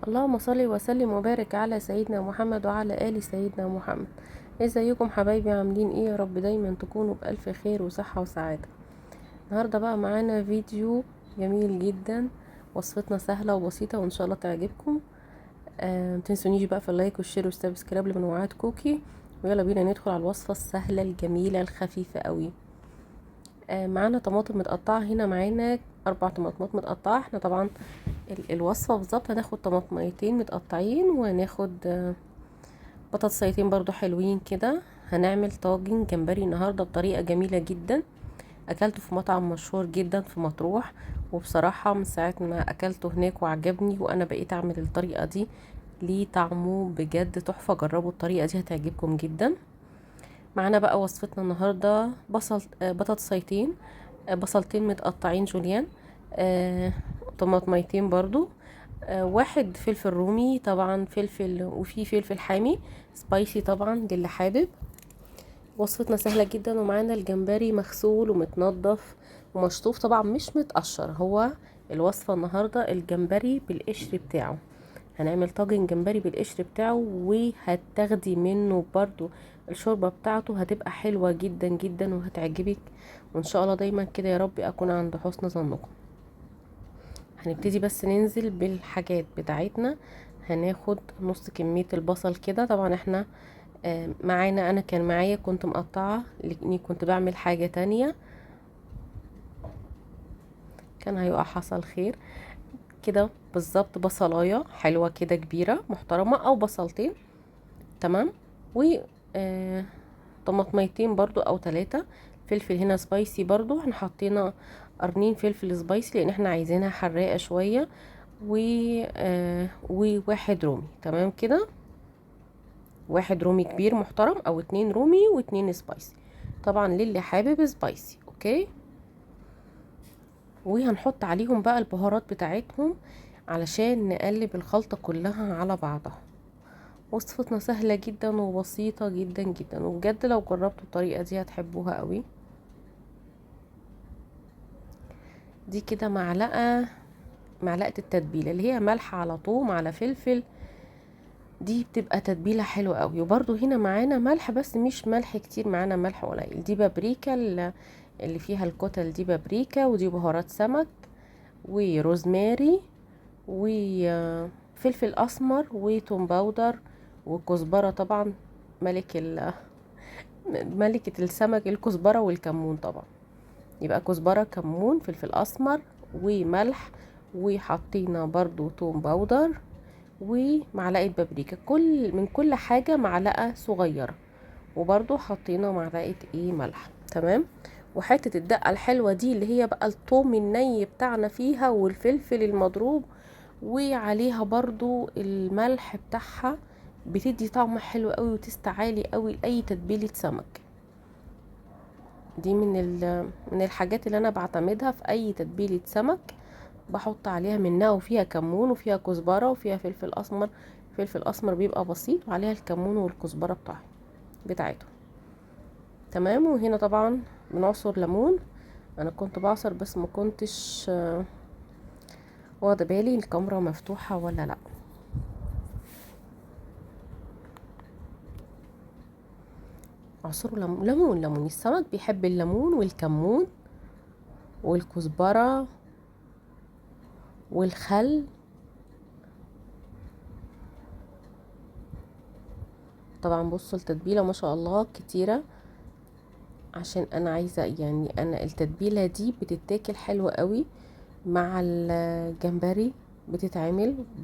اللهم صل وسلم وبارك على سيدنا محمد وعلى آل سيدنا محمد. ازيكم حبايبي؟ عاملين ايه؟ يا رب دايما تكونوا بألف خير وصحة وسعادة. النهاردة بقى معانا فيديو جميل جدا، وصفتنا سهلة وبسيطة وان شاء الله تعجبكم. متنسونيش بقى في اللايك والشير والسبسكرايب لمنوعات كوكي. ويلا بينا ندخل على الوصفة السهلة الجميلة الخفيفة قوي. معانا طماطم متقطعة، هنا معانا 4 طماطمات متقطعة. احنا طبعا الوصفة بالظبط هناخد طماطميتين متقطعين، وهناخد بطاطسيتين برضو حلوين كده. هنعمل طاجن جمبري النهاردة بطريقة جميلة جدا. اكلته في مطعم مشهور جدا في مطروح، وبصراحة من ساعة ما اكلته هناك وعجبني وانا بقيت اعمل الطريقة دي. ليه طعمه بجد تحفة، جربوا الطريقة دي هتعجبكم جدا. معانا بقى وصفتنا النهاردة بطاطسيتين، بصلتين متقطعين جوليان، طماطميتين برضو، واحد فلفل رومي طبعا، فلفل وفي فلفل حامي سبايسي طبعا للي حابب. وصفتنا سهلة جدا. ومعانا الجمبري مغسول ومتنضف ومشطوف طبعا، مش متقشر. هو الوصفة النهاردة الجمبري بالقشر بتاعه. هنعمل طاجن جمبري بالقشر بتاعه، وهتاخدي منه برضو الشوربة بتاعته، هتبقى حلوة جدا جدا وهتعجبك. وان شاء الله دايما كده يا رب اكون عند حسن ظنكم. هنبتدي بس ننزل بالحاجات بتاعتنا. هناخد نص كمية البصل كده. طبعا احنا معانا، انا كان معايا كنت مقطعة لاني كنت بعمل حاجة تانية، كان هيقع حصل خير. كده بالظبط بصلاية حلوة كده كبيرة محترمة، او بصلتين تمام. و طماطميتين برضو او 3. فلفل هنا سبايسي برضو، احنا حطينا قرنين فلفل سبايسي لان احنا عايزينها حراقة شوية. و وواحد رومي تمام كده. واحد رومي كبير محترم، او 2 رومي و2 سبايسي طبعا للي حابب سبايسي. اوكي. وهنحط عليهم بقى البهارات بتاعتهم علشان نقلب الخلطة كلها على بعضها. وصفتنا سهلة جدا وبسيطة جدا جدا، وبجد لو جربتوا الطريقة دي هتحبوها قوي. دي كده معلقة التتبيلة اللي هي ملح على ثوم على فلفل، دي بتبقى تتبيلة حلوة قوي. وبرضو هنا معانا ملح بس مش ملح كتير، معانا ملح قليل. دي بابريكا اللي فيها الكتل، دي بابريكا. ودي بهارات سمك وروزماري وفلفل اسمر وتوم باودر وكزبرة طبعا. ملك ملكة السمك الكزبرة والكمون طبعا. يبقى كزبرة، كمون، فلفل اسمر وملح. وحطينا برضو توم باودر ومعلقة بابريكا، من كل حاجة معلقة صغيرة. وبرضو حطينا معلقة ملح. تمام. وحتة الدقة الحلوة دي اللي هي بقى الثوم الني بتاعنا فيها، والفلفل المضروب، وعليها برضو الملح بتاعها، بتدي طعم حلو قوي وتست عالي قوي لأي تتبيلة سمك. دي من الحاجات اللي انا بعتمدها في اي تتبيلة سمك. بحط عليها منها، وفيها كمون وفيها كزبرة وفيها فلفل اسمر. فلفل اسمر بيبقى بسيط، وعليها الكمون والكزبرة بتاعته. تمام. وهنا طبعا بنعصر ليمون. انا كنت بعصر بس ما كنتش واخده بالي الكاميرا مفتوحة ولا لا. عصروا ليمون ليمون. السمك بيحب الليمون والكمون والكزبرة والخل. طبعا بصوا التتبيلة ما شاء الله كتيرة، عشان انا عايزة يعني انا التتبيلة دي بتتاكل حلوة قوي مع الجمبري.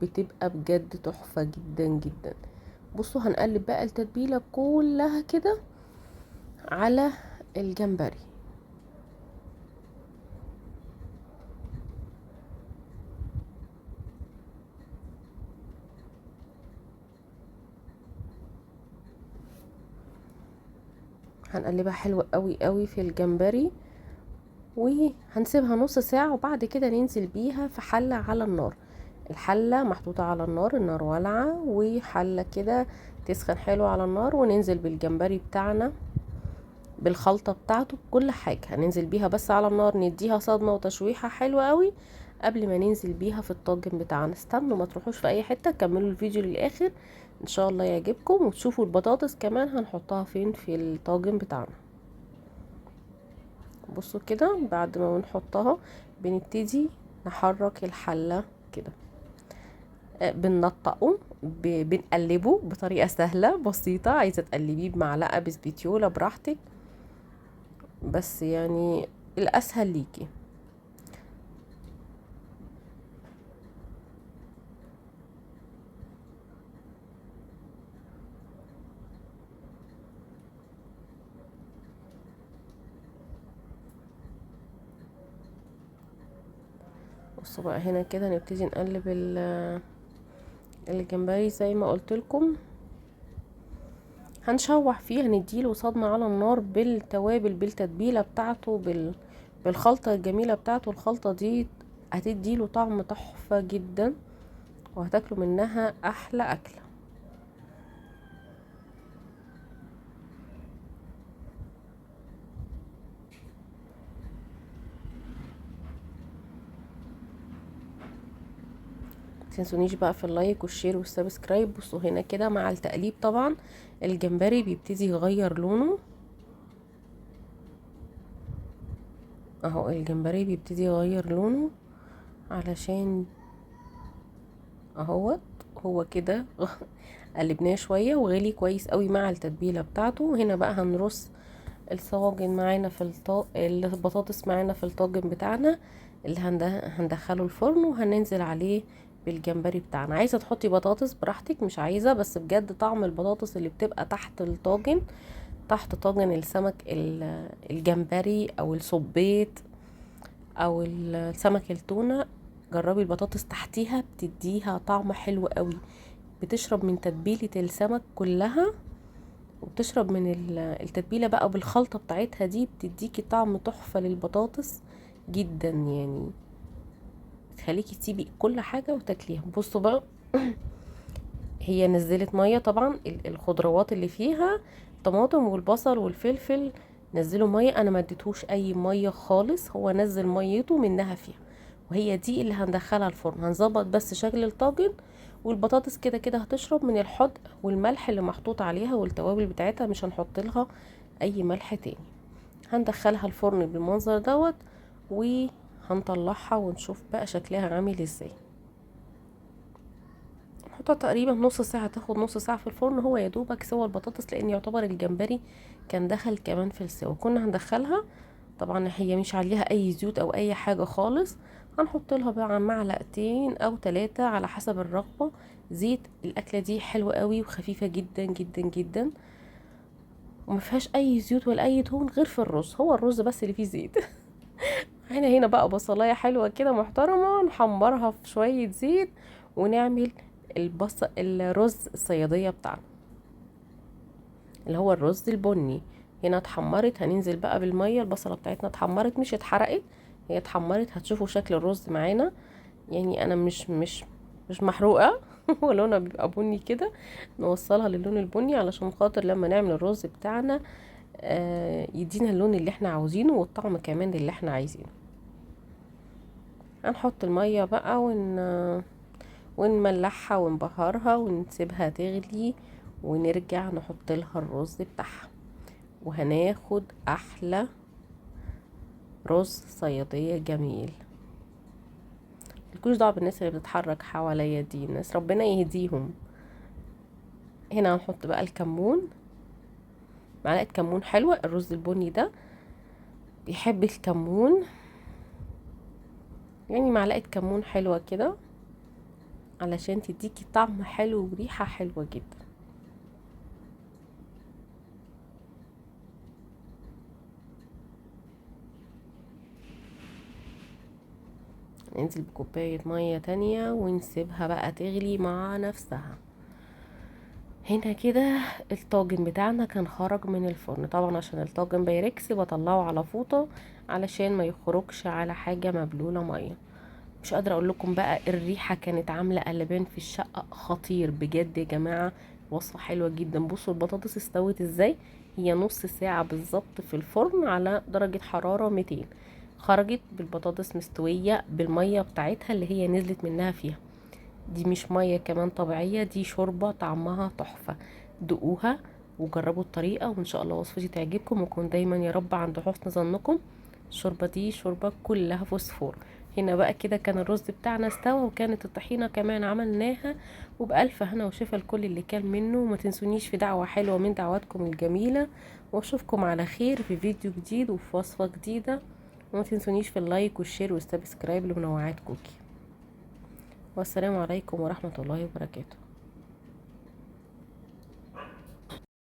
بتبقى بجد تحفة جدا جدا. بصوا هنقلب بقى التتبيلة كلها كده على الجمبري. هنقلبها حلوة قوي قوي في الجمبري، وهنسيبها نص ساعة. وبعد كده ننزل بيها في حلة على النار. الحلة محطوطة على النار والعة، وحلة كده تسخن حلو على النار. وننزل بالجمبري بتاعنا بالخلطة بتاعته بكل حاجة. هننزل بيها بس على النار، نديها صدمة وتشويحة حلوة قوي قبل ما ننزل بيها في الطاجن بتاعنا. استنوا ما تروحوش في اي حتة، كملوا الفيديو للاخر ان شاء الله يعجبكم، وتشوفوا البطاطس كمان هنحطها فين في الطاجن بتاعنا. بصوا كده بعد ما بنحطها بنبتدي نحرك الحلة كده، بننطقه، بنقلبه بطريقة سهلة بسيطة. عايزة تقلبيه بمعلقة بسبيتيولا براحتك، بس يعني الأسهل ليكي. بصوا بقى هنا كده نبتدي نقلب الجمبري زي ما قلت لكم. هنشوح فيه، هنديله صدمة على النار بالتوابل بالتتبيلة بتاعته بالخلطة الجميلة بتاعته. الخلطة دي هتديله طعم تحفة جدا، وهتاكلوا منها احلى اكلة. متنسونيش بقى في اللايك والشير والسبسكرايب. بصوا هنا كده مع التقليب طبعا الجمبري بيبتدي يغير لونه اهو. الجمبري بيبتدي يغير لونه علشان اهوت هو كده قلبناه شوية وغلي كويس قوي مع التتبيلة بتاعته. هنا بقى هنرص الصواجن معانا في البطاطس معانا في الطاجن بتاعنا اللي هندخله الفرن، وهننزل عليه بالجمبري بتاعنا. عايزة تحطي بطاطس براحتك، مش عايزة بس بجد طعم البطاطس اللي بتبقى تحت الطاجن، تحت طاجن السمك الجمبري او الصبيط او السمك التونة، جربي البطاطس تحتيها بتديها طعم حلو قوي. بتشرب من تتبيلة السمك كلها، وبتشرب من التتبيلة بقى بالخلطة بتاعتها دي، بتديكي طعم تحفة للبطاطس جدا يعني. تخليكي تسيبي كل حاجة وتاكليها. بصوا بقى هي نزلت مية طبعا، الخضروات اللي فيها الطماطم والبصل والفلفل نزلوا مية. انا ما اديتهوش اي مية خالص، هو نزل ميته منها فيها، وهي دي اللي هندخلها الفرن. هنظبط بس شكل الطاجن، والبطاطس كده كده هتشرب من الحدق والملح اللي محطوط عليها والتوابل بتاعتها، مش هنحط لها اي ملح تاني. هندخلها الفرن بالمنظر دوت، وهنطلعها ونشوف بقى شكلها عامل ازاي. نحطها تقريبا نص ساعة، تاخد نص ساعة في الفرن. هو يا دوبك سوى البطاطس، لان يعتبر الجمبري كان دخل كمان في السوا. كنا هندخلها طبعا هي مش عليها اي زيوت او اي حاجة خالص، هنحط لها بقى معلقتين او 3 على حسب الرغبة زيت. الاكلة دي حلوة قوي وخفيفة جدا جدا جدا، وما فيهاش اي زيوت ولا اي دهون غير في الرز. هو الرز بس اللي فيه زيت. هنا بقى بصلاية حلوة كده محترمة نحمرها في شوية زيت، ونعمل الرز الصيادية بتاعنا اللي هو الرز البني. هنا اتحمرت، هننزل بقى بالمية. البصلة بتاعتنا اتحمرت مش اتحرقت، هي اتحمرت. هتشوفوا شكل الرز معانا يعني انا مش محروقة ولونها بيبقى بني كده. نوصلها للون البني علشان خاطر لما نعمل الرز بتاعنا يدينا اللون اللي احنا عاوزينه والطعم كمان اللي احنا عايزينه. هنحط المية بقى ونملحها ونبهرها ونسيبها تغلي، ونرجع نحط لها الرز بتاعها، وهناخد احلى رز صيادية جميل. ملكوش دعوة بالناس اللي بتتحرك حواليا دي، الناس ربنا يهديهم. هنا هنحط بقى الكمون، معلقة كمون حلوة. الرز البني ده بيحب الكمون، يعني معلقة كمون حلوة كده علشان تديكي طعم حلو وريحة حلوة جدا. ننزل بكوباية مية تانية ونسيبها بقى تغلي مع نفسها. هنا كده الطاجن بتاعنا كان خرج من الفرن. طبعا عشان الطاجن بايركس بطلعه على فوطة علشان ما يخرجش على حاجة مبلولة مية. مش قادرة اقول لكم بقى الريحة كانت عاملة قلبان في الشقة خطير بجد يا جماعة. وصفة حلوة جدا. بصوا البطاطس استوت ازاي، هي نص ساعة بالظبط في الفرن على درجة حرارة 200. خرجت بالبطاطس مستوية بالمية بتاعتها اللي هي نزلت منها فيها. دي مش مية كمان طبيعية، دي شوربة طعمها تحفة. دقوها وجربوا الطريقة، وان شاء الله وصفتي تعجبكم، وكون دايما يا رب عند حسن ظنكم. الشوربة دي شوربة كلها فوسفور. هنا بقى كده كان الرز بتاعنا استوى، وكانت الطحينة كمان عملناها، وبألف هنا وشفا الكل اللي كان منه. وما تنسونيش في دعوة حلوة من دعواتكم الجميلة، واشوفكم على خير في فيديو جديد وفي وصفة جديدة. وما تنسونيش في اللايك والشير والسبسكرايب لمنوعات كوكي. والسلام عليكم ورحمة الله وبركاته.